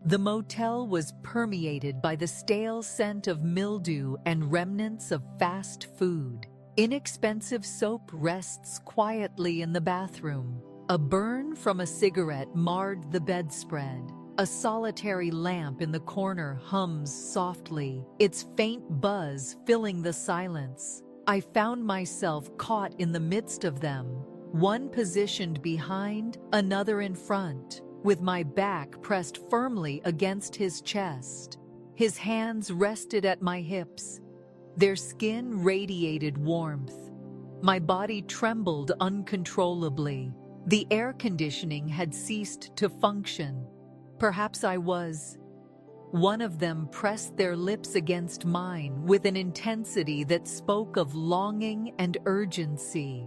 The motel was permeated by the stale scent of mildew and remnants of fast food. Inexpensive soap rests quietly in the bathroom. A burn from a cigarette marred the bedspread. A solitary lamp in the corner hums softly, its faint buzz filling the silence. I found myself caught in the midst of them, one positioned behind, another in front, with my back pressed firmly against his chest. His hands rested at my hips. Their skin radiated warmth. My body trembled uncontrollably. The air conditioning had ceased to function. Perhaps I was. One of them pressed their lips against mine with an intensity that spoke of longing and urgency.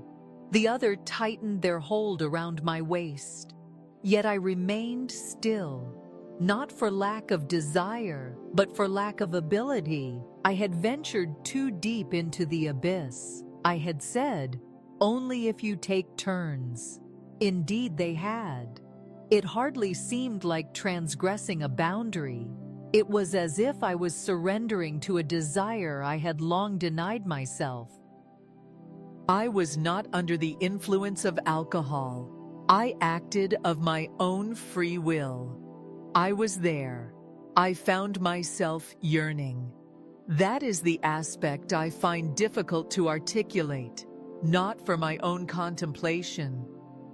The other tightened their hold around my waist. Yet I remained still, not for lack of desire, but for lack of ability. I had ventured too deep into the abyss. I had said, "Only if you take turns." Indeed, they had. It hardly seemed like transgressing a boundary. It was as if I was surrendering to a desire I had long denied myself. I was not under the influence of alcohol. I acted of my own free will. I was there. I found myself yearning. That is the aspect I find difficult to articulate, not for my own contemplation,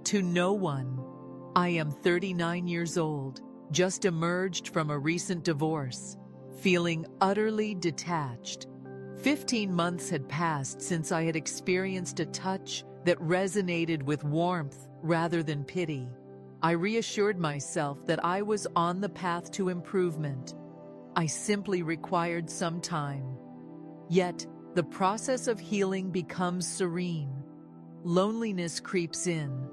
to no one. I am 39 years old, just emerged from a recent divorce, feeling utterly detached. 15 months had passed since I had experienced a touch that resonated with warmth rather than pity. I reassured myself that I was on the path to improvement. I simply required some time. Yet, the process of healing becomes serene. Loneliness creeps in.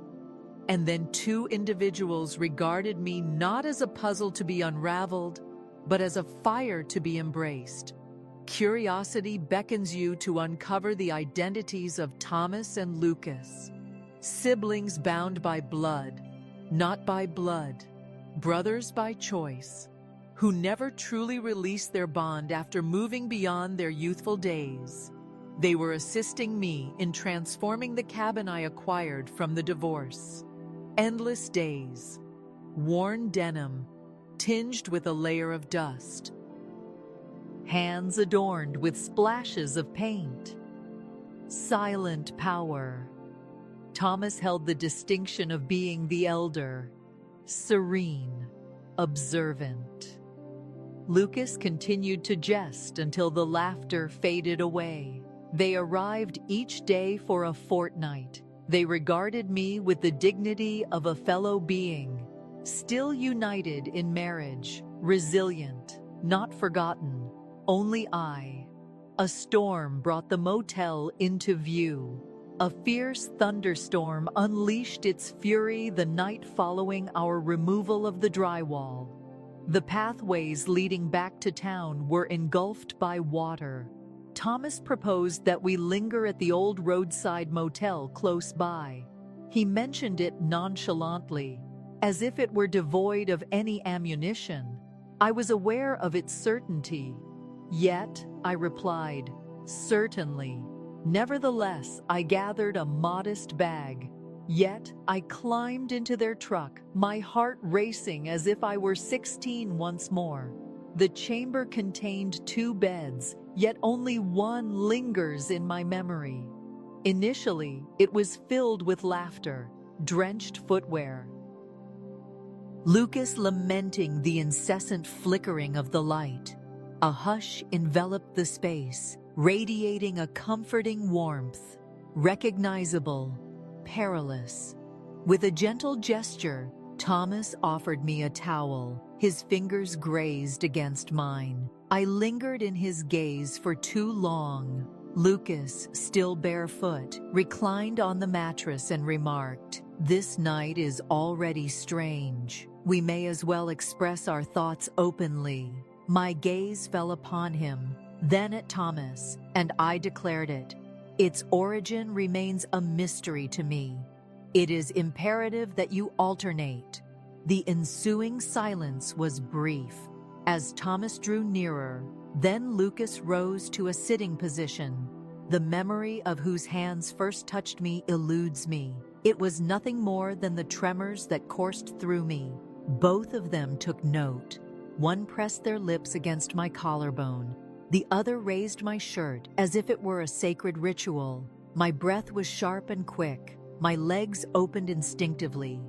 And then two individuals regarded me not as a puzzle to be unraveled, but as a fire to be embraced. Curiosity beckons you to uncover the identities of Thomas and Lucas, siblings bound by blood, not by blood, brothers by choice, who never truly released their bond after moving beyond their youthful days. They were assisting me in transforming the cabin I acquired from the divorce. Endless days, worn denim, tinged with a layer of dust. Hands adorned with splashes of paint. Silent power. Thomas held the distinction of being the elder, serene, observant. Lucas continued to jest until the laughter faded away. They arrived each day for a fortnight. They regarded me with the dignity of a fellow being, still united in marriage, resilient, not forgotten. Only I. A storm brought the motel into view. A fierce thunderstorm unleashed its fury the night following our removal of the drywall. The pathways leading back to town were engulfed by water. Thomas proposed that we linger at the old roadside motel close by. He mentioned it nonchalantly, as if it were devoid of any ammunition. I was aware of its certainty. Yet, I replied, "Certainly." Nevertheless, I gathered a modest bag. Yet, I climbed into their truck, my heart racing as if I were 16 once more. The chamber contained 2 beds, yet only one lingers in my memory. Initially, it was filled with laughter, drenched footwear. Lucas lamenting the incessant flickering of the light. A hush enveloped the space, radiating a comforting warmth, recognizable, perilous. With a gentle gesture, Thomas offered me a towel. His fingers grazed against mine. I lingered in his gaze for too long. Lucas, still barefoot, reclined on the mattress and remarked, "This night is already strange. We may as well express our thoughts openly." My gaze fell upon him, then at Thomas, and I declared it. Its origin remains a mystery to me. It is imperative that you alternate. The ensuing silence was brief. As Thomas drew nearer, then Lucas rose to a sitting position, the memory of whose hands first touched me eludes me. It was nothing more than the tremors that coursed through me. Both of them took note. One pressed their lips against my collarbone. The other raised my shirt as if it were a sacred ritual. My breath was sharp and quick. My legs opened instinctively.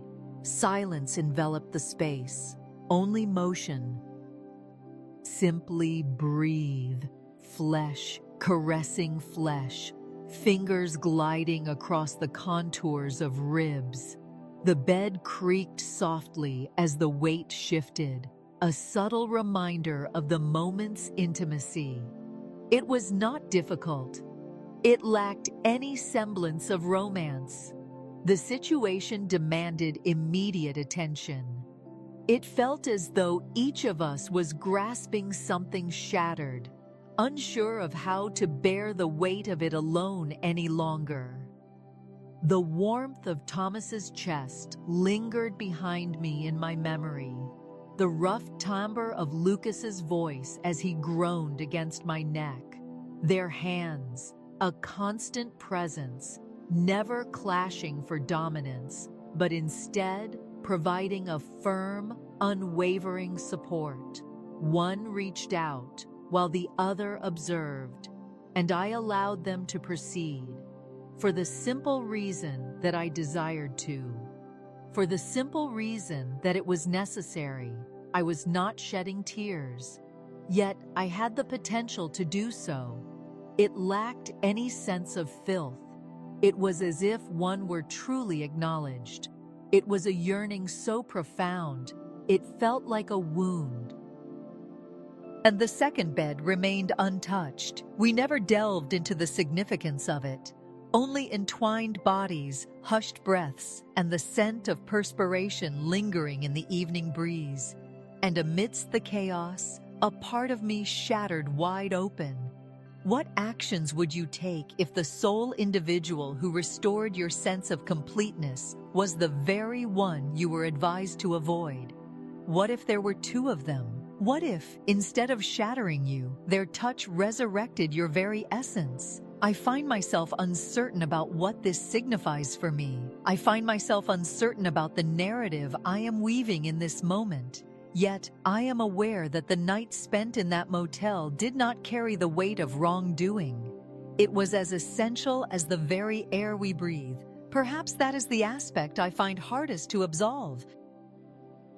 Silence enveloped the space. Only motion. Simply breathe. Flesh caressing flesh. Fingers gliding across the contours of ribs. The bed creaked softly as the weight shifted, a subtle reminder of the moment's intimacy. It was not difficult. It lacked any semblance of romance. The situation demanded immediate attention. It felt as though each of us was grasping something shattered, unsure of how to bear the weight of it alone any longer. The warmth of Thomas's chest lingered behind me in my memory, the rough timbre of Lucas's voice as he groaned against my neck, their hands, a constant presence, never clashing for dominance, but instead providing a firm, unwavering support. One reached out, while the other observed, and I allowed them to proceed, for the simple reason that I desired to. For the simple reason that it was necessary. I was not shedding tears, yet I had the potential to do so. It lacked any sense of filth. It was as if one were truly acknowledged. It was a yearning so profound, it felt like a wound. And the second bed remained untouched. We never delved into the significance of it. Only entwined bodies, hushed breaths, and the scent of perspiration lingering in the evening breeze. And amidst the chaos, a part of me shattered wide open. What actions would you take if the sole individual who restored your sense of completeness was the very one you were advised to avoid? What if there were two of them? What if, instead of shattering you, their touch resurrected your very essence? I find myself uncertain about what this signifies for me. I find myself uncertain about the narrative I am weaving in this moment. Yet, I am aware that the night spent in that motel did not carry the weight of wrongdoing. It was as essential as the very air we breathe. Perhaps that is the aspect I find hardest to absolve.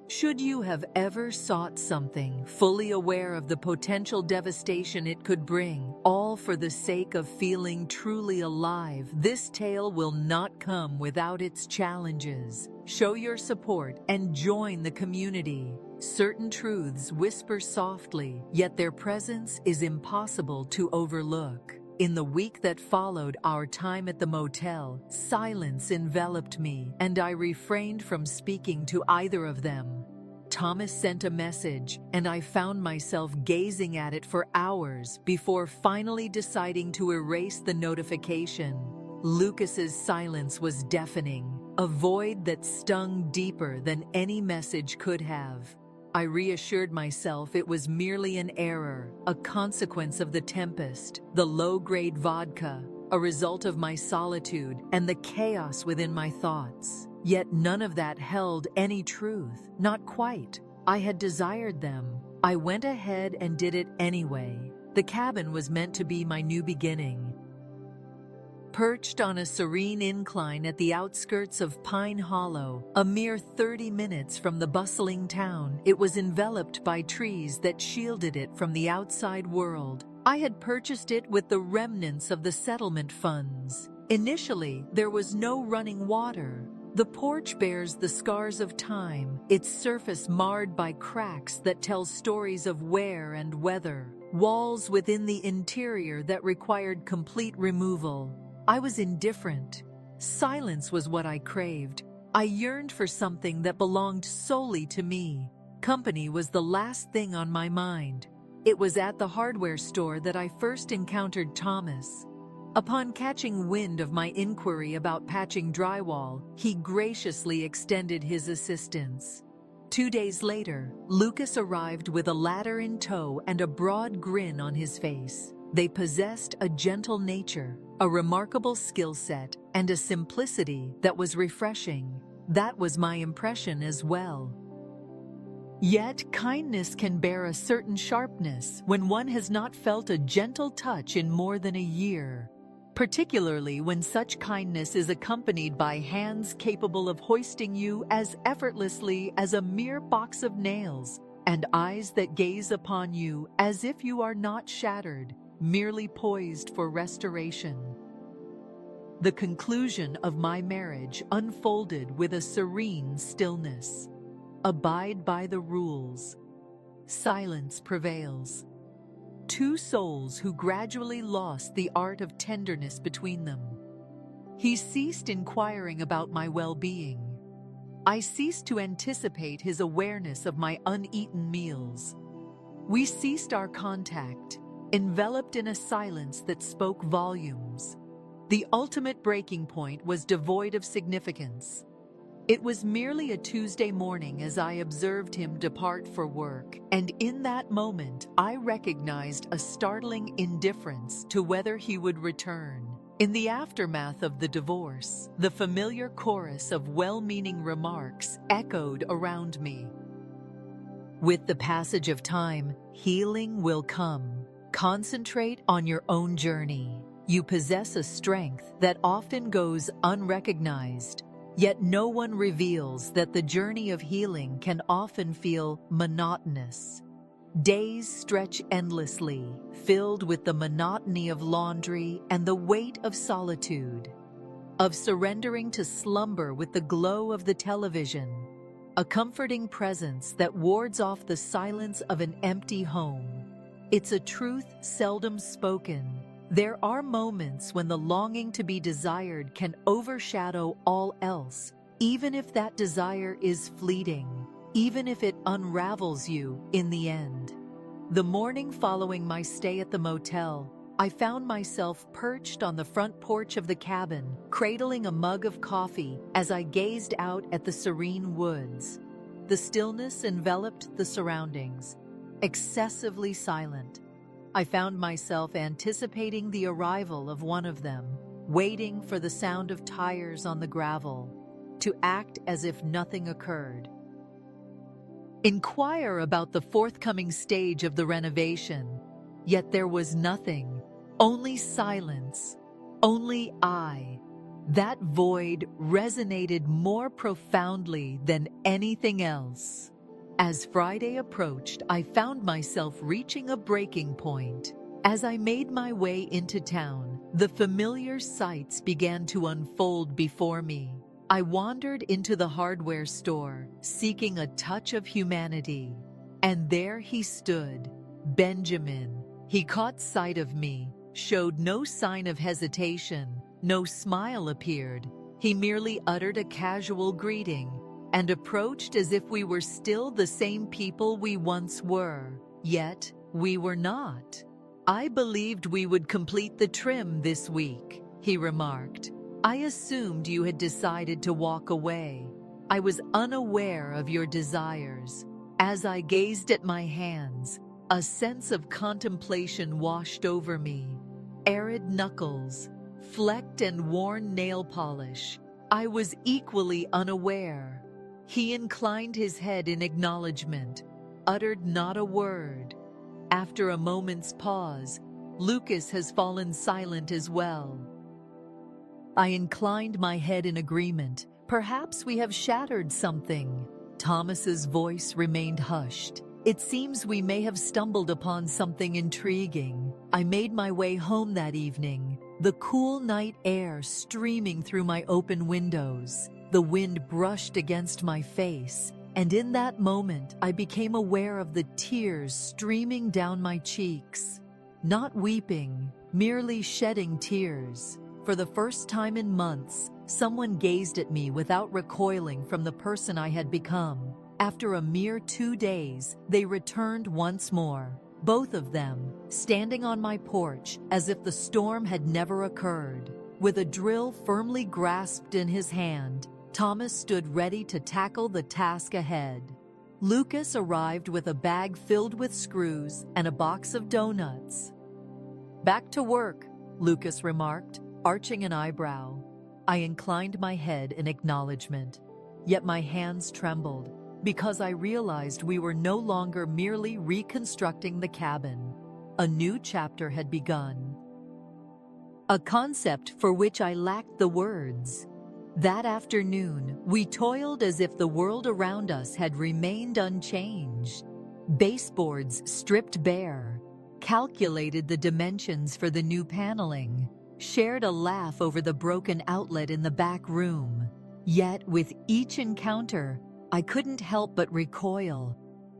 Should you have ever sought something, fully aware of the potential devastation it could bring, all for the sake of feeling truly alive, this tale will not come without its challenges. Show your support and join the community. Certain truths whisper softly, yet their presence is impossible to overlook. In the week that followed our time at the motel, silence enveloped me, and I refrained from speaking to either of them. Thomas sent a message, and I found myself gazing at it for hours before finally deciding to erase the notification. Lucas's silence was deafening, a void that stung deeper than any message could have. I reassured myself it was merely an error, a consequence of the tempest, the low-grade vodka, a result of my solitude and the chaos within my thoughts. Yet none of that held any truth, not quite. I had desired them. I went ahead and did it anyway. The cabin was meant to be my new beginning. Perched on a serene incline at the outskirts of Pine Hollow, a mere 30 minutes from the bustling town, it was enveloped by trees that shielded it from the outside world. I had purchased it with the remnants of the settlement funds. Initially, there was no running water. The porch bears the scars of time, its surface marred by cracks that tell stories of wear and weather, walls within the interior that required complete removal. I was indifferent. Silence was what I craved. I yearned for something that belonged solely to me. Company was the last thing on my mind. It was at the hardware store that I first encountered Thomas. Upon catching wind of my inquiry about patching drywall, he graciously extended his assistance. 2 days later, Lucas arrived with a ladder in tow and a broad grin on his face. They possessed a gentle nature, a remarkable skill set, and a simplicity that was refreshing. That was my impression as well. Yet, kindness can bear a certain sharpness when one has not felt a gentle touch in more than a year, particularly when such kindness is accompanied by hands capable of hoisting you as effortlessly as a mere box of nails, and eyes that gaze upon you as if you are not shattered, merely poised for restoration. The conclusion of my marriage unfolded with a serene stillness. Abide by the rules. Silence prevails. Two souls who gradually lost the art of tenderness between them. He ceased inquiring about my well-being. I ceased to anticipate his awareness of my uneaten meals. We ceased our contact, enveloped in a silence that spoke volumes. The ultimate breaking point was devoid of significance. It was merely a Tuesday morning as I observed him depart for work, and in that moment I recognized a startling indifference to whether he would return. In the aftermath of the divorce, the familiar chorus of well-meaning remarks echoed around me. With the passage of time, healing will come. Concentrate on your own journey. You possess a strength that often goes unrecognized. Yet no one reveals that the journey of healing can often feel monotonous. Days stretch endlessly, filled with the monotony of laundry and the weight of solitude, of surrendering to slumber with the glow of the television, a comforting presence that wards off the silence of an empty home. It's a truth seldom spoken. There are moments when the longing to be desired can overshadow all else, even if that desire is fleeting, even if it unravels you in the end. The morning following my stay at the motel, I found myself perched on the front porch of the cabin, cradling a mug of coffee as I gazed out at the serene woods. The stillness enveloped the surroundings, excessively silent. I found myself anticipating the arrival of one of them, waiting for the sound of tires on the gravel, to act as if nothing occurred. Inquire about the forthcoming stage of the renovation, yet there was nothing, only silence, only I. That void resonated more profoundly than anything else. As Friday approached, I found myself reaching a breaking point. As I made my way into town, the familiar sights began to unfold before me. I wandered into the hardware store, seeking a touch of humanity. And there he stood, Benjamin. He caught sight of me, showed no sign of hesitation, no smile appeared. He merely uttered a casual greeting and approached as if we were still the same people we once were. Yet, we were not. I believed we would complete the trim this week, he remarked. I assumed you had decided to walk away. I was unaware of your desires. As I gazed at my hands, a sense of contemplation washed over me. Arid knuckles, flecked and worn nail polish. I was equally unaware. He inclined his head in acknowledgement, uttered not a word. After a moment's pause, Lucas has fallen silent as well. I inclined my head in agreement. Perhaps we have shattered something. Thomas's voice remained hushed. It seems we may have stumbled upon something intriguing. I made my way home that evening, the cool night air streaming through my open windows. The wind brushed against my face, and in that moment I became aware of the tears streaming down my cheeks. Not weeping, merely shedding tears. For the first time in months, someone gazed at me without recoiling from the person I had become. After a mere 2 days, they returned once more, both of them, standing on my porch as if the storm had never occurred. With a drill firmly grasped in his hand, Thomas stood ready to tackle the task ahead. Lucas arrived with a bag filled with screws and a box of donuts. "Back to work," Lucas remarked, arching an eyebrow. I inclined my head in acknowledgement, yet my hands trembled because I realized we were no longer merely reconstructing the cabin. A new chapter had begun. A concept for which I lacked the words. That afternoon, we toiled as if the world around us had remained unchanged. Baseboards stripped bare, calculated the dimensions for the new paneling, shared a laugh over the broken outlet in the back room. Yet, with each encounter, I couldn't help but recoil,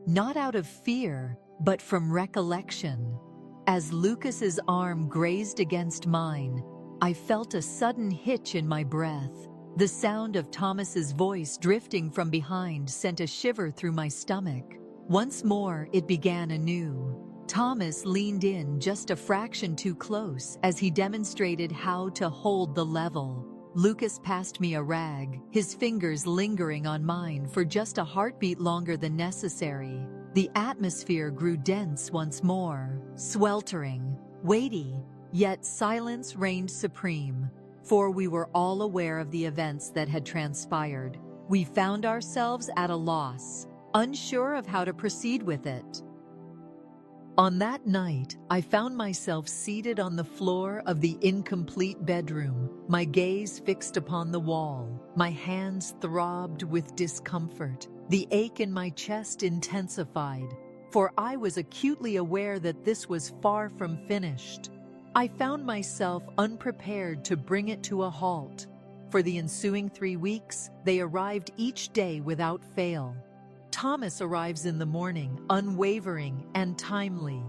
not out of fear, but from recollection. As Lucas's arm grazed against mine, I felt a sudden hitch in my breath. The sound of Thomas's voice drifting from behind sent a shiver through my stomach. Once more, it began anew. Thomas leaned in just a fraction too close as he demonstrated how to hold the level. Lucas passed me a rag, his fingers lingering on mine for just a heartbeat longer than necessary. The atmosphere grew dense once more, sweltering, weighty, yet silence reigned supreme, for we were all aware of the events that had transpired. We found ourselves at a loss, unsure of how to proceed with it. On that night, I found myself seated on the floor of the incomplete bedroom, my gaze fixed upon the wall. My hands throbbed with discomfort. The ache in my chest intensified, for I was acutely aware that this was far from finished. I found myself unprepared to bring it to a halt. For the ensuing 3 weeks, they arrived each day without fail. Thomas arrives in the morning, unwavering and timely.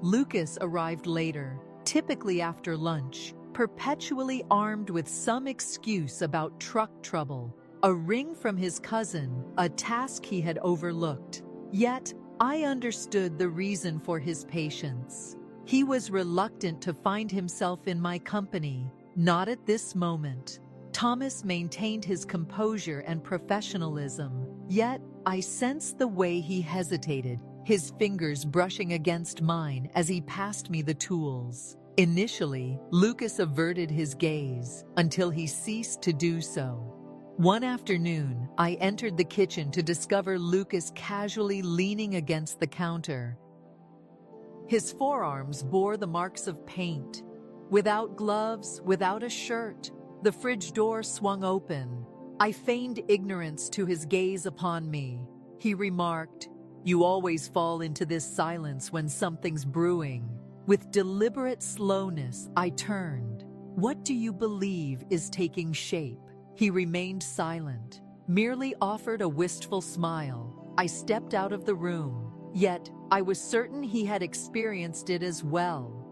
Lucas arrived later, typically after lunch, perpetually armed with some excuse about truck trouble, a ring from his cousin, a task he had overlooked. Yet, I understood the reason for his patience. He was reluctant to find himself in my company, not at this moment. Thomas maintained his composure and professionalism, yet I sensed the way he hesitated, his fingers brushing against mine as he passed me the tools. Initially, Lucas averted his gaze until he ceased to do so. One afternoon, I entered the kitchen to discover Lucas casually leaning against the counter. His forearms bore the marks of paint. Without gloves, without a shirt, the fridge door swung open. I feigned ignorance to his gaze upon me. He remarked, "You always fall into this silence when something's brewing." With deliberate slowness, I turned. "What do you believe is taking shape?" He remained silent, merely offered a wistful smile. I stepped out of the room, yet I was certain he had experienced it as well.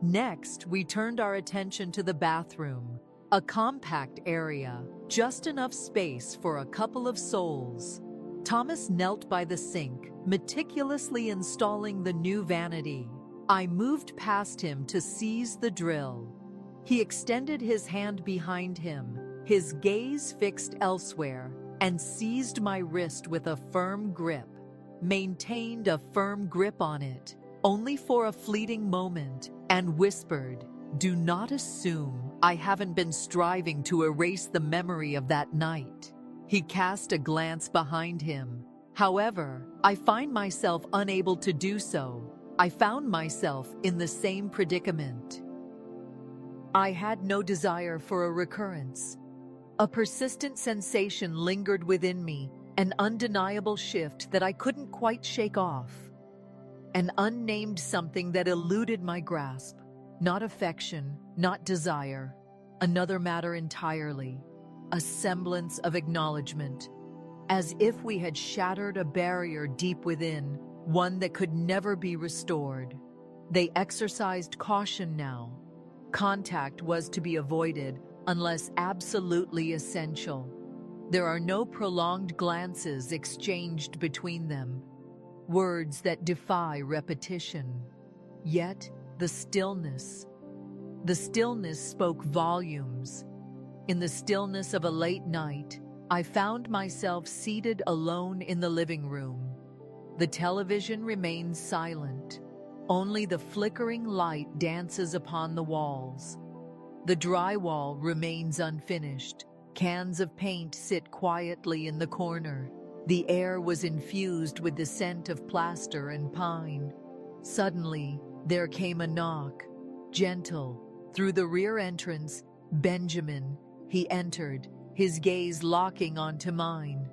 Next, we turned our attention to the bathroom, a compact area, just enough space for a couple of souls. Thomas knelt by the sink, meticulously installing the new vanity. I moved past him to seize the drill. He extended his hand behind him, his gaze fixed elsewhere, and seized my wrist with a firm grip. Maintained a firm grip on it, only for a fleeting moment, and whispered, "Do not assume I haven't been striving to erase the memory of that night." He cast a glance behind him. However, I find myself unable to do so. I found myself in the same predicament. I had no desire for a recurrence. A persistent sensation lingered within me, an undeniable shift that I couldn't quite shake off. An unnamed something that eluded my grasp. Not affection, not desire. Another matter entirely. A semblance of acknowledgement. As if we had shattered a barrier deep within, one that could never be restored. They exercised caution now. Contact was to be avoided unless absolutely essential. There are no prolonged glances exchanged between them, words that defy repetition. Yet, the stillness spoke volumes. In the stillness of a late night, I found myself seated alone in the living room. The television remains silent. Only the flickering light dances upon the walls. The drywall remains unfinished. Cans of paint sit quietly in the corner. The air was infused with the scent of plaster and pine. Suddenly, there came a knock, gentle. Through the rear entrance, Benjamin. He entered, his gaze locking onto mine.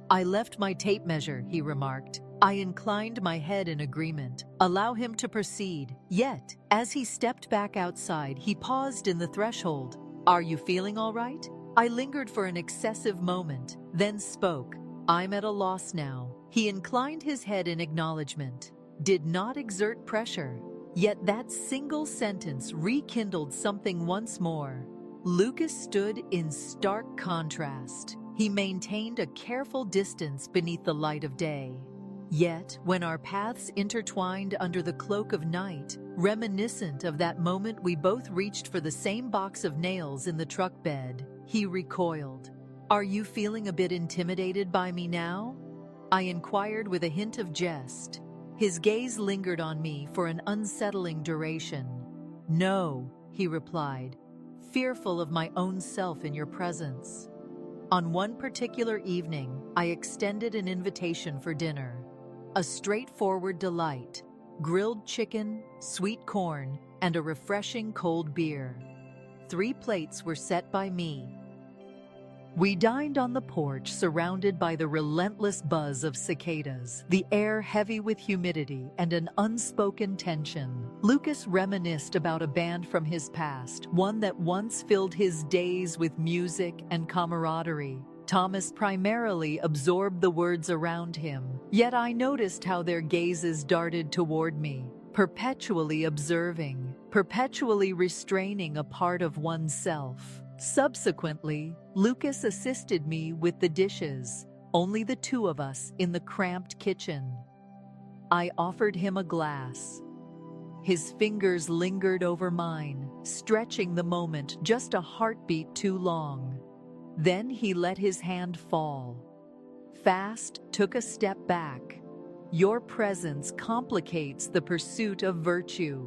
"I left my tape measure," he remarked. I inclined my head in agreement. Allow him to proceed. Yet, as he stepped back outside, he paused in the threshold. "Are you feeling all right?" I lingered for an excessive moment, then spoke. "I'm at a loss now." He inclined his head in acknowledgement, did not exert pressure. Yet that single sentence rekindled something once more. Lucas stood in stark contrast. He maintained a careful distance beneath the light of day. Yet, when our paths intertwined under the cloak of night, reminiscent of that moment we both reached for the same box of nails in the truck bed, he recoiled. "Are you feeling a bit intimidated by me now?" I inquired with a hint of jest. His gaze lingered on me for an unsettling duration. "No," he replied, "fearful of my own self in your presence." On one particular evening, I extended an invitation for dinner. A straightforward delight: grilled chicken, sweet corn, and a refreshing cold beer. 3 plates were set by me. We dined on the porch, surrounded by the relentless buzz of cicadas, the air heavy with humidity and an unspoken tension. Lucas reminisced about a band from his past, one that once filled his days with music and camaraderie. Thomas primarily absorbed the words around him, yet I noticed how their gazes darted toward me, perpetually observing, perpetually restraining a part of oneself. Subsequently, Lucas assisted me with the dishes, only the 2 of us in the cramped kitchen. I offered him a glass. His fingers lingered over mine, stretching the moment just a heartbeat too long. Then he let his hand fall. Fast took a step back. "Your presence complicates the pursuit of virtue."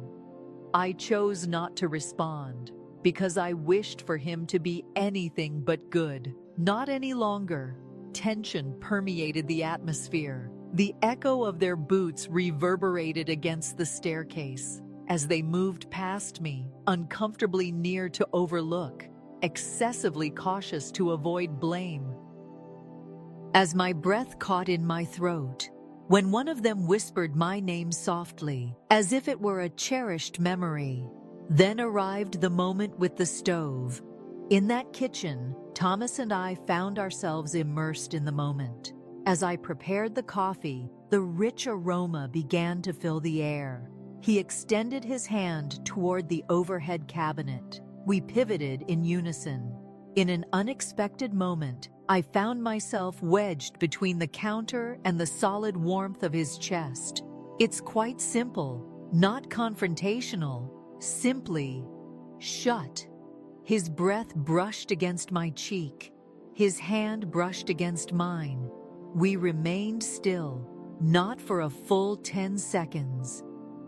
I chose not to respond, because I wished for him to be anything but good. Not any longer. Tension permeated the atmosphere. The echo of their boots reverberated against the staircase as they moved past me, uncomfortably near to overlook, excessively cautious to avoid blame. As my breath caught in my throat, when one of them whispered my name softly, as if it were a cherished memory, then arrived the moment with the stove. In that kitchen, Thomas and I found ourselves immersed in the moment. As I prepared the coffee, the rich aroma began to fill the air. He extended his hand toward the overhead cabinet. We pivoted in unison. In an unexpected moment, I found myself wedged between the counter and the solid warmth of his chest. It's quite simple, not confrontational, simply shut. His breath brushed against my cheek. His hand brushed against mine. We remained still, not for a full 10 seconds.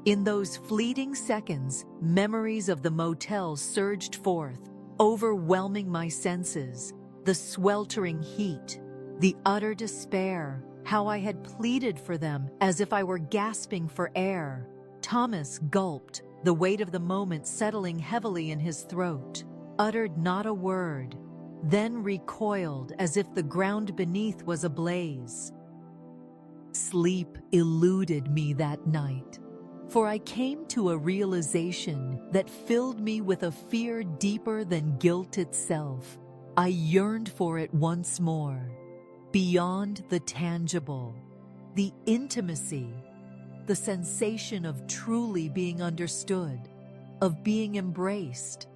In those fleeting seconds, memories of the motel surged forth, overwhelming my senses. The sweltering heat, the utter despair, how I had pleaded for them as if I were gasping for air. Thomas gulped, the weight of the moment settling heavily in his throat, uttered not a word, then recoiled as if the ground beneath was ablaze. Sleep eluded me that night, for I came to a realization that filled me with a fear deeper than guilt itself. I yearned for it once more, beyond the tangible, the intimacy, the sensation of truly being understood, of being embraced,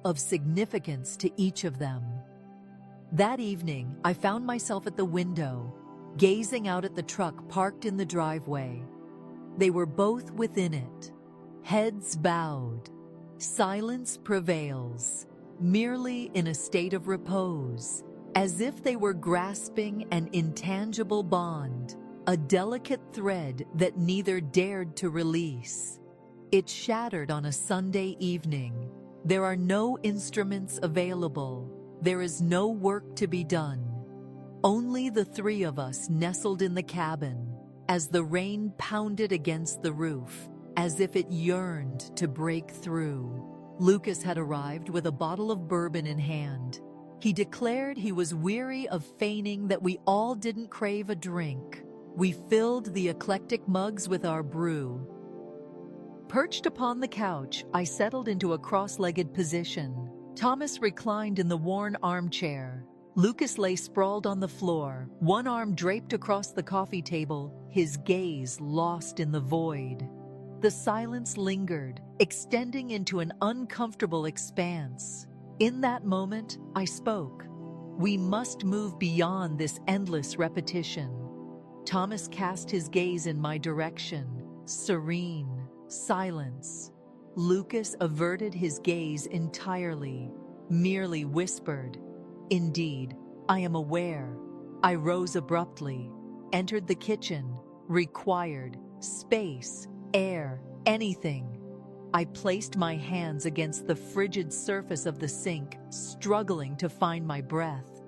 of significance to each of them. That evening, I found myself at the window, gazing out at the truck parked in the driveway. They were both within it, heads bowed. Silence prevails, merely in a state of repose, as if they were grasping an intangible bond. a delicate thread that neither dared to release. It shattered on a Sunday evening. There are no instruments available. There is no work to be done. Only the three of us nestled in the cabin as the rain pounded against the roof, as if it yearned to break through. Lucas had arrived with a bottle of bourbon in hand. He declared he was weary of feigning that we all didn't crave a drink. We filled the eclectic mugs with our brew. Perched upon the couch, I settled into a cross-legged position. Thomas reclined in the worn armchair. Lucas lay sprawled on the floor, one arm draped across the coffee table, his gaze lost in the void. The silence lingered, extending into an uncomfortable expanse. In that moment, I spoke. We must move beyond this endless repetition. Thomas cast his gaze in my direction. Serene. Silence. Lucas averted his gaze entirely, merely whispered, "Indeed, I am aware." I rose abruptly, entered the kitchen, required space, air, anything. I placed my hands against the frigid surface of the sink, struggling to find my breath.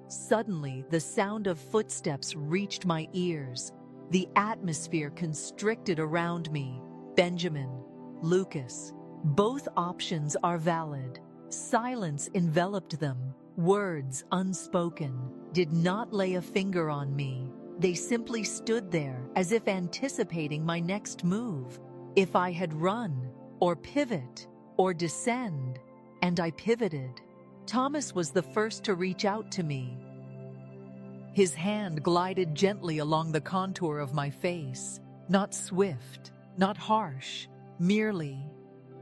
Suddenly, the sound of footsteps reached my ears. The atmosphere constricted around me. Benjamin, Lucas, both options are valid. Silence enveloped them. Words unspoken did not lay a finger on me. They simply stood there as if anticipating my next move. If I had run, or pivot, or descend, and I pivoted. Thomas was the first to reach out to me. His hand glided gently along the contour of my face, not swift, not harsh, merely,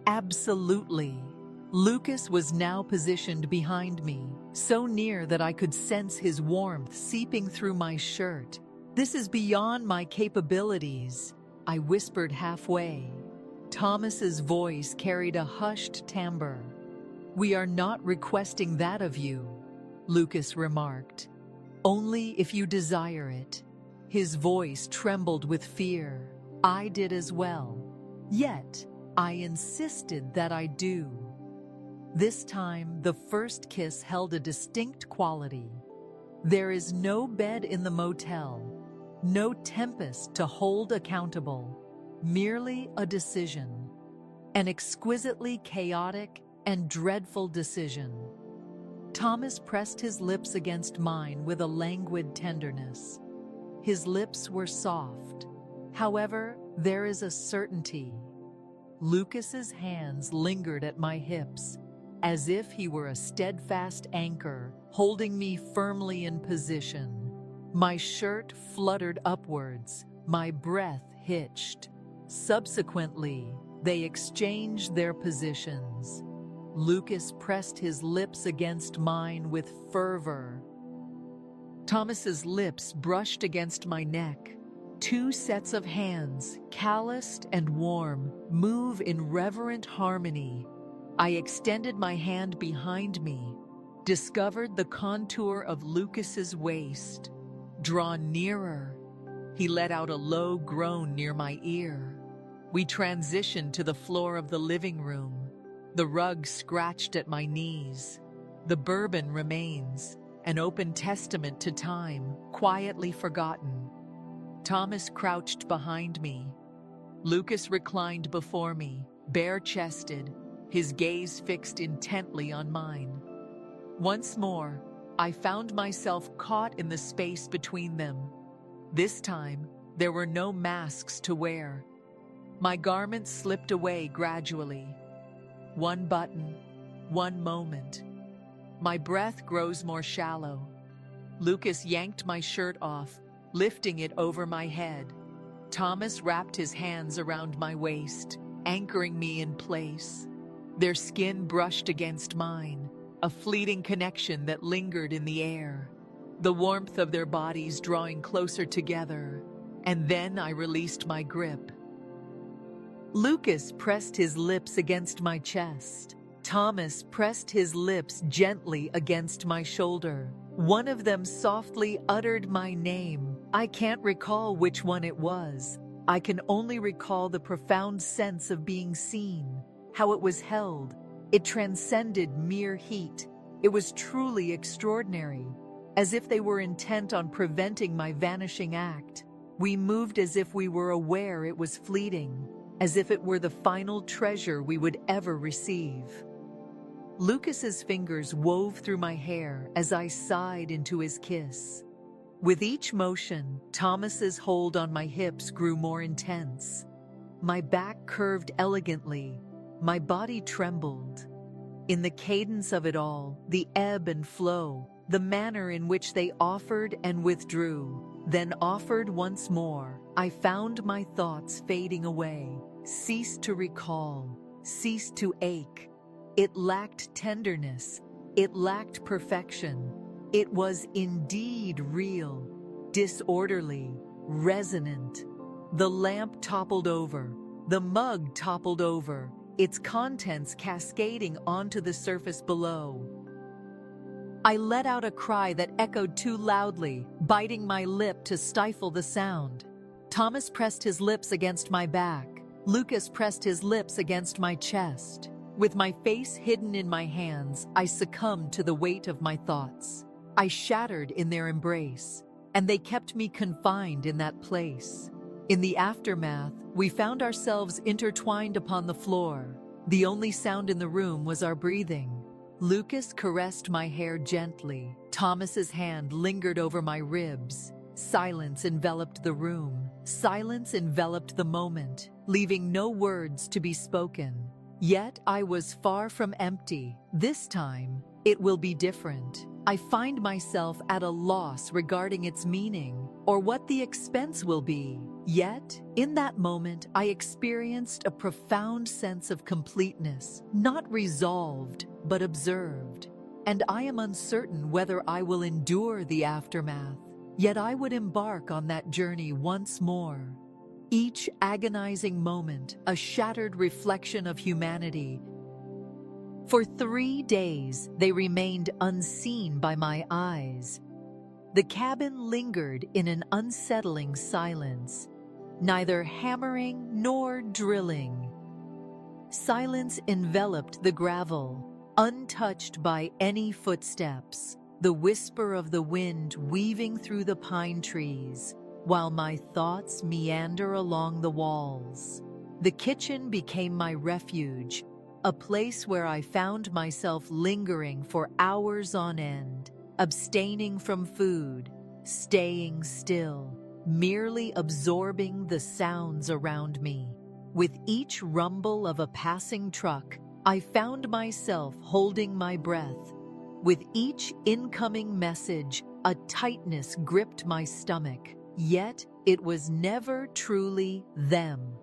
absolutely. Lucas was now positioned behind me, so near that I could sense his warmth seeping through my shirt. "This is beyond my capabilities," I whispered halfway. Thomas's voice carried a hushed timbre. "We are not requesting that of you," Lucas remarked. "Only if you desire it." His voice trembled with fear. I did as well. Yet, I insisted that I do. This time, the first kiss held a distinct quality. There is no bed in the motel, no tempest to hold accountable, merely a decision. An exquisitely chaotic and dreadful decision. Thomas pressed his lips against mine with a languid tenderness. His lips were soft. However, there is a certainty. Lucas's hands lingered at my hips, as if he were a steadfast anchor, holding me firmly in position. My shirt fluttered upwards, my breath hitched. Subsequently, they exchanged their positions. Lucas pressed his lips against mine with fervor. Thomas's lips brushed against my neck. Two sets of hands, calloused and warm, move in reverent harmony. I extended my hand behind me, discovered the contour of Lucas's waist. Drawn nearer, he let out a low groan near my ear. We transitioned to the floor of the living room. The rug scratched at my knees. The bourbon remains, an open testament to time, quietly forgotten. Thomas crouched behind me. Lucas reclined before me, bare-chested, his gaze fixed intently on mine. Once more, I found myself caught in the space between them. This time, there were no masks to wear. My garments slipped away gradually. One button, one moment. My breath grows more shallow. Lucas yanked my shirt off, lifting it over my head. Thomas wrapped his hands around my waist, anchoring me in place. Their skin brushed against mine, a fleeting connection that lingered in the air. The warmth of their bodies drawing closer together, and then I released my grip. Lucas pressed his lips against my chest. Thomas pressed his lips gently against my shoulder. One of them softly uttered my name, I can't recall which one it was. I can only recall the profound sense of being seen, how it was held. It transcended mere heat. It was truly extraordinary, as if they were intent on preventing my vanishing act. We moved as if we were aware it was fleeting, as if it were the final treasure we would ever receive. Lucas's fingers wove through my hair as I sighed into his kiss. With each motion, Thomas's hold on my hips grew more intense. My back curved elegantly, my body trembled. In the cadence of it all, the ebb and flow, the manner in which they offered and withdrew, then offered once more, I found my thoughts fading away, ceased to recall, ceased to ache. It lacked tenderness, it lacked perfection. It was indeed real, disorderly, resonant. The lamp toppled over, the mug toppled over, its contents cascading onto the surface below. I let out a cry that echoed too loudly, biting my lip to stifle the sound. Thomas pressed his lips against my back. Lucas pressed his lips against my chest. With my face hidden in my hands, I succumbed to the weight of my thoughts. I shattered in their embrace, and they kept me confined in that place. In the aftermath, we found ourselves intertwined upon the floor. The only sound in the room was our breathing. Lucas caressed my hair gently. Thomas's hand lingered over my ribs. Silence enveloped the room. Silence enveloped the moment, leaving no words to be spoken. Yet I was far from empty. This time, it will be different. I find myself at a loss regarding its meaning or what the expense will be. Yet, in that moment, I experienced a profound sense of completeness, not resolved, but observed. And I am uncertain whether I will endure the aftermath. Yet I would embark on that journey once more. Each agonizing moment, a shattered reflection of humanity. For 3 days, they remained unseen by my eyes. The cabin lingered in an unsettling silence, neither hammering nor drilling. Silence enveloped the gravel, untouched by any footsteps, the whisper of the wind weaving through the pine trees, while my thoughts meander along the walls. The kitchen became my refuge, a place where I found myself lingering for hours on end, abstaining from food, staying still, merely absorbing the sounds around me. With each rumble of a passing truck, I found myself holding my breath. With each incoming message, a tightness gripped my stomach. Yet, it was never truly them.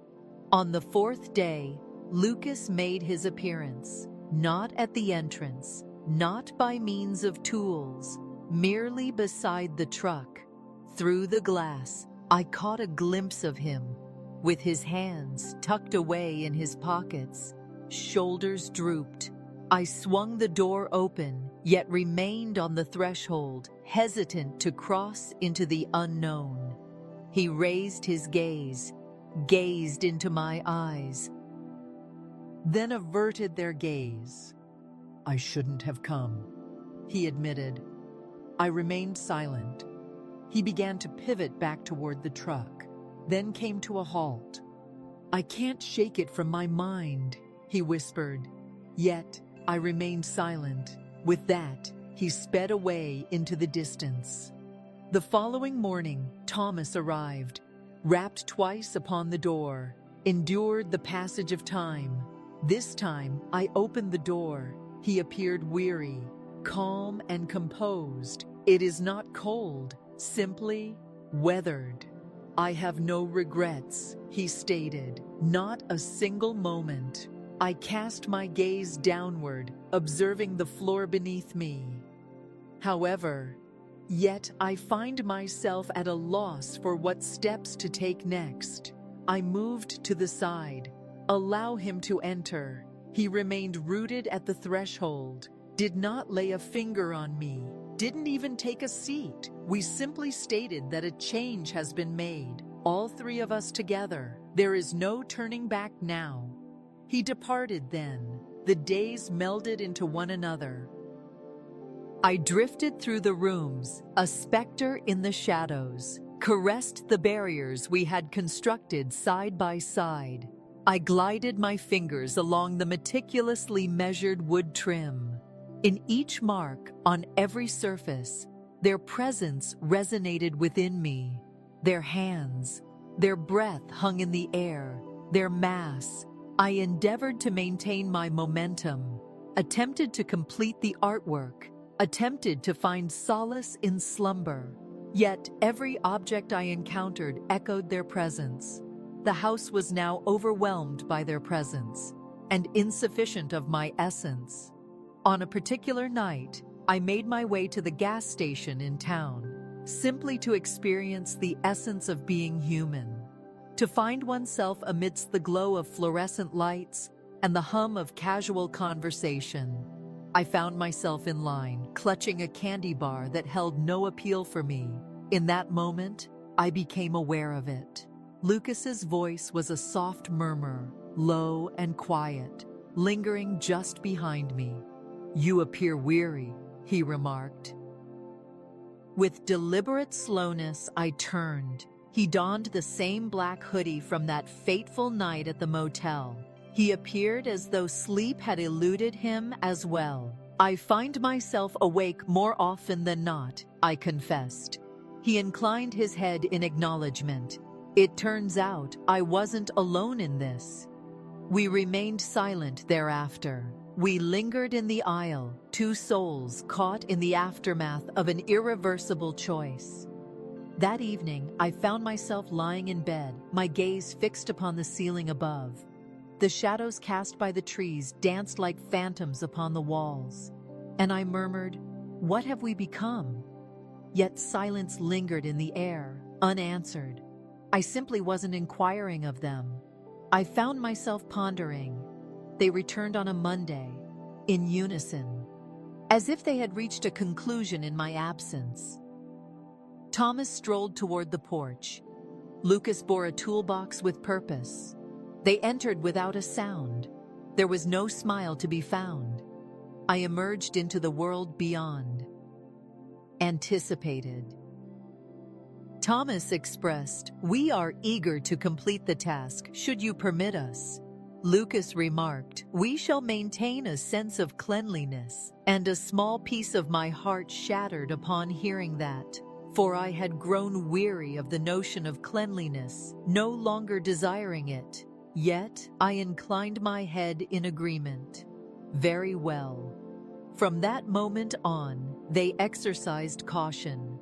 On the 4th day, Lucas made his appearance, not at the entrance, not by means of tools, merely beside the truck. Through the glass, I caught a glimpse of him, with his hands tucked away in his pockets, shoulders drooped. I swung the door open, yet remained on the threshold, hesitant to cross into the unknown. He raised his gaze, gazed into my eyes, then averted their gaze. "I shouldn't have come," he admitted. I remained silent. He began to pivot back toward the truck, then came to a halt. "I can't shake it from my mind," he whispered. Yet, I remained silent. With that, he sped away into the distance. The following morning, Thomas arrived, rapped twice upon the door, endured the passage of time. This time, I opened the door. He appeared weary, calm and composed. "It is not cold, simply weathered." "I have no regrets," he stated. "Not a single moment." I cast my gaze downward, observing the floor beneath me. However, yet I find myself at a loss for what steps to take next. I moved to the side. Allow him to enter. He remained rooted at the threshold, did not lay a finger on me, didn't even take a seat. We simply stated that a change has been made. All three of us together. There is no turning back now. He departed then. The days melded into one another. I drifted through the rooms, a specter in the shadows, caressed the barriers we had constructed side by side. I glided my fingers along the meticulously measured wood trim. In each mark, on every surface, their presence resonated within me. Their hands, their breath hung in the air, their mass. I endeavored to maintain my momentum, attempted to complete the artwork, attempted to find solace in slumber. Yet every object I encountered echoed their presence. The house was now overwhelmed by their presence, and insufficient of my essence. On a particular night, I made my way to the gas station in town, simply to experience the essence of being human. To find oneself amidst the glow of fluorescent lights and the hum of casual conversation. I found myself in line, clutching a candy bar that held no appeal for me. In that moment, I became aware of it. Lucas's voice was a soft murmur, low and quiet, lingering just behind me. "You appear weary," he remarked. With deliberate slowness, I turned. He donned the same black hoodie from that fateful night at the motel. He appeared as though sleep had eluded him as well. "I find myself awake more often than not," I confessed. He inclined his head in acknowledgement. It turns out I wasn't alone in this. We remained silent thereafter. We lingered in the aisle, two souls caught in the aftermath of an irreversible choice. That evening, I found myself lying in bed, my gaze fixed upon the ceiling above. The shadows cast by the trees danced like phantoms upon the walls. And I murmured, "What have we become?" Yet silence lingered in the air, unanswered. I simply wasn't inquiring of them. I found myself pondering. They returned on a Monday, in unison, as if they had reached a conclusion in my absence. Thomas strolled toward the porch. Lucas bore a toolbox with purpose. They entered without a sound. There was no smile to be found. I emerged into the world beyond. Anticipated. Thomas expressed, "We are eager to complete the task, should you permit us." Lucas remarked, "We shall maintain a sense of cleanliness," and a small piece of my heart shattered upon hearing that. For I had grown weary of the notion of cleanliness, no longer desiring it. Yet I inclined my head in agreement. Very well. From that moment on, they exercised caution.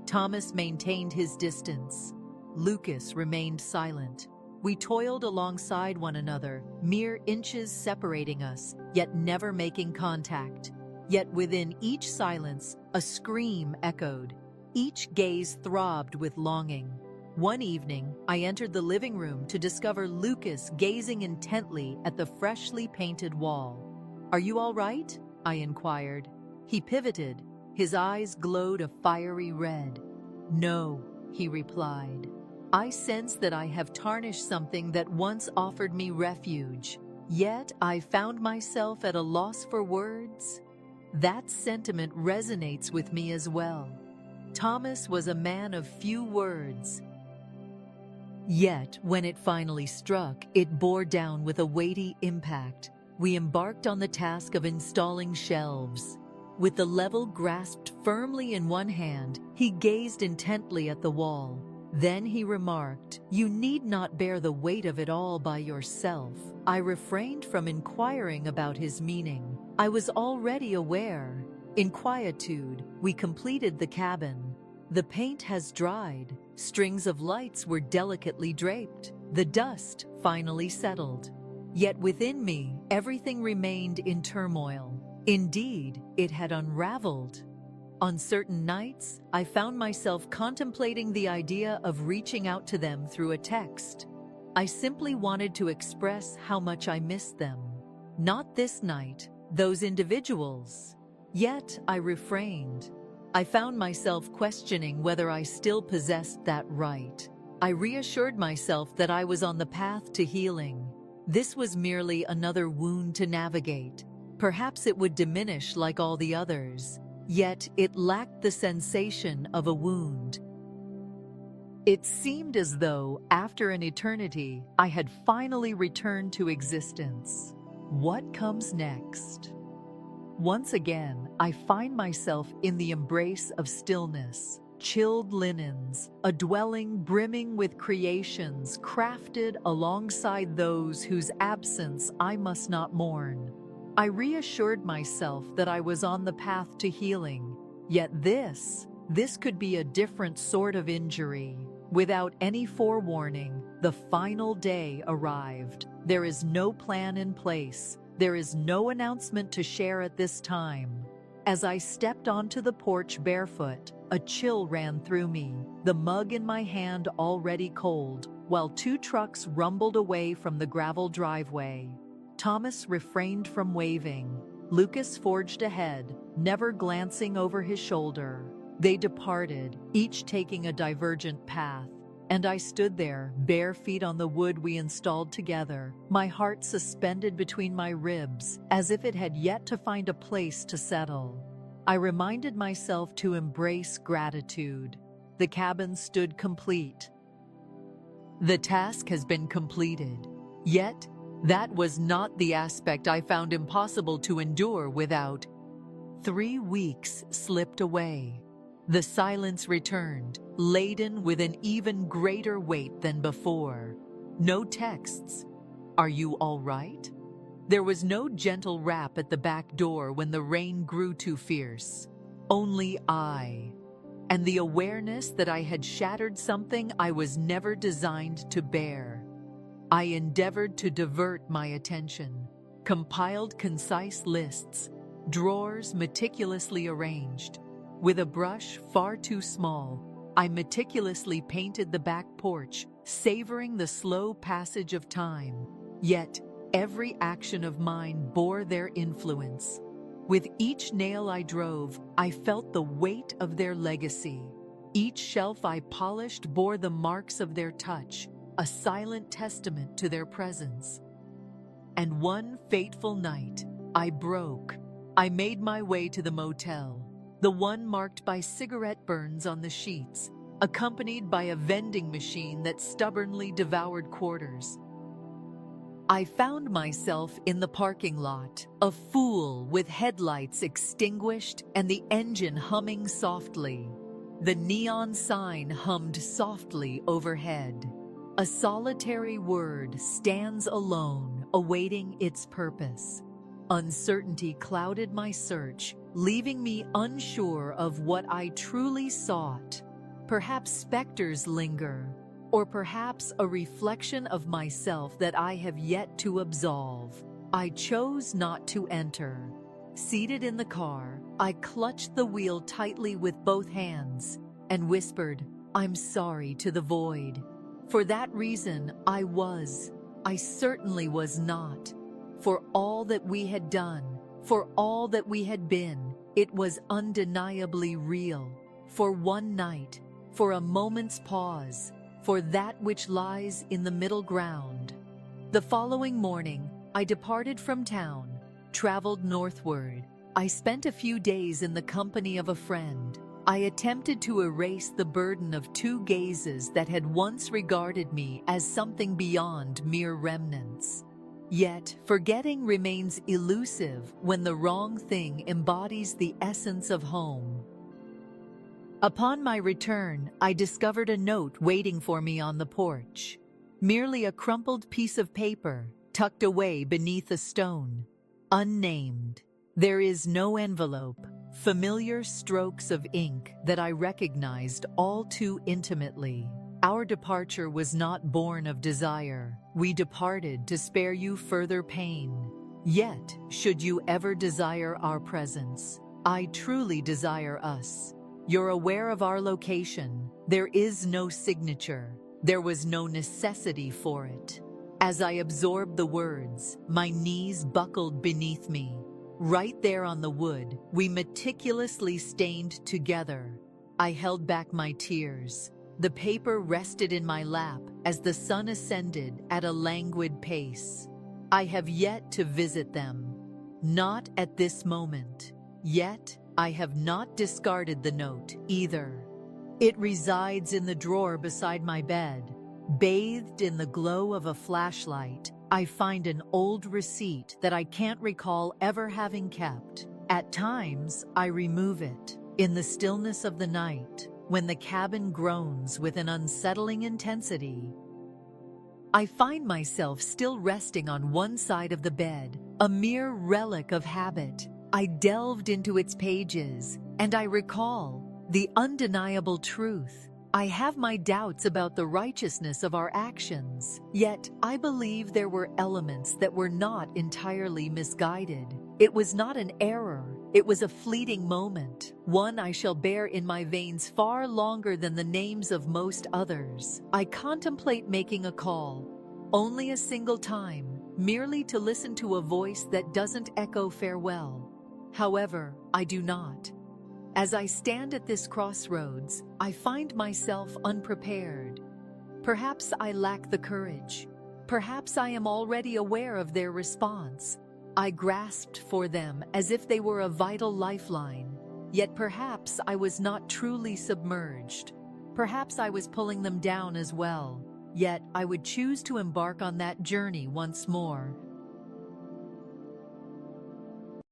Thomas maintained his distance. Lucas remained silent. We toiled alongside one another, mere inches separating us, yet never making contact. Yet within each silence, a scream echoed. Each gaze throbbed with longing. One evening, I entered the living room to discover Lucas gazing intently at the freshly painted wall. "Are you all right?" I inquired. He pivoted. His eyes glowed a fiery red. "No," he replied. "I sense that I have tarnished something that once offered me refuge. Yet I found myself at a loss for words." That sentiment resonates with me as well. Thomas was a man of few words. Yet, when it finally struck, it bore down with a weighty impact. We embarked on the task of installing shelves. With the level grasped firmly in one hand, he gazed intently at the wall. Then he remarked, "You need not bear the weight of it all by yourself." I refrained from inquiring about his meaning. I was already aware. In quietude, we completed the cabin. The paint has dried. Strings of lights were delicately draped. The dust finally settled. Yet within me, everything remained in turmoil. Indeed, it had unraveled. On certain nights, I found myself contemplating the idea of reaching out to them through a text. I simply wanted to express how much I missed them. Not this night, those individuals. Yet I refrained. I found myself questioning whether I still possessed that right. I reassured myself that I was on the path to healing. This was merely another wound to navigate. Perhaps it would diminish like all the others. Yet it lacked the sensation of a wound. It seemed as though, after an eternity, I had finally returned to existence. What comes next? Once again, I find myself in the embrace of stillness, chilled linens, a dwelling brimming with creations crafted alongside those whose absence I must not mourn. I reassured myself that I was on the path to healing, yet this could be a different sort of injury. Without any forewarning, the final day arrived. There is no plan in place. There is no announcement to share at this time. As I stepped onto the porch barefoot, a chill ran through me, the mug in my hand already cold, while 2 trucks rumbled away from the gravel driveway. Thomas refrained from waving. Lucas forged ahead, never glancing over his shoulder. They departed, each taking a divergent path, and I stood there, bare feet on the wood we installed together, my heart suspended between my ribs, as if it had yet to find a place to settle. I reminded myself to embrace gratitude. The cabin stood complete. The task has been completed. Yet, that was not the aspect I found impossible to endure without. 3 weeks slipped away. The silence returned, laden with an even greater weight than before. No texts. Are you all right? There was no gentle rap at the back door when the rain grew too fierce. Only I. And the awareness that I had shattered something I was never designed to bear. I endeavored to divert my attention, compiled concise lists, drawers meticulously arranged. With a brush far too small, I meticulously painted the back porch, savoring the slow passage of time. Yet, every action of mine bore their influence. With each nail I drove, I felt the weight of their legacy. Each shelf I polished bore the marks of their touch, a silent testament to their presence. And one fateful night, I broke. I made my way to the motel, the one marked by cigarette burns on the sheets, accompanied by a vending machine that stubbornly devoured quarters. I found myself in the parking lot, a fool with headlights extinguished and the engine humming softly. The neon sign hummed softly overhead. A solitary word stands alone, awaiting its purpose. Uncertainty clouded my search, leaving me unsure of what I truly sought. Perhaps specters linger, or perhaps a reflection of myself that I have yet to absolve. I chose not to enter. Seated in the car, I clutched the wheel tightly with both hands and whispered, "I'm sorry," to the void. For that reason, I certainly was not. For all that we had done, for all that we had been, it was undeniably real. For one night, for a moment's pause, for that which lies in the middle ground. The following morning, I departed from town, traveled northward. I spent a few days in the company of a friend. I attempted to erase the burden of 2 gazes that had once regarded me as something beyond mere remnants. Yet, forgetting remains elusive when the wrong thing embodies the essence of home. Upon my return, I discovered a note waiting for me on the porch. Merely a crumpled piece of paper, tucked away beneath a stone. Unnamed. There is no envelope. Familiar strokes of ink that I recognized all too intimately. Our departure was not born of desire. We departed to spare you further pain. Yet, should you ever desire our presence, I truly desire us. You're aware of our location. There is no signature. There was no necessity for it. As I absorbed the words, my knees buckled beneath me. Right there on the wood, we meticulously stained together. I held back my tears. The paper rested in my lap as the sun ascended at a languid pace. I have yet to visit them. Not at this moment. Yet, I have not discarded the note either. It resides in the drawer beside my bed. Bathed in the glow of a flashlight, I find an old receipt that I can't recall ever having kept. At times, I remove it. In the stillness of the night, when the cabin groans with an unsettling intensity, I find myself still resting on one side of the bed, a mere relic of habit. I delved into its pages, and I recall the undeniable truth. I have my doubts about the righteousness of our actions, yet I believe there were elements that were not entirely misguided. It was not an error, it was a fleeting moment, one I shall bear in my veins far longer than the names of most others. I contemplate making a call, only a single time, merely to listen to a voice that doesn't echo farewell. However, I do not. As I stand at this crossroads, I find myself unprepared. Perhaps I lack the courage. Perhaps I am already aware of their response. I grasped for them as if they were a vital lifeline. Yet perhaps I was not truly submerged. Perhaps I was pulling them down as well. Yet I would choose to embark on that journey once more.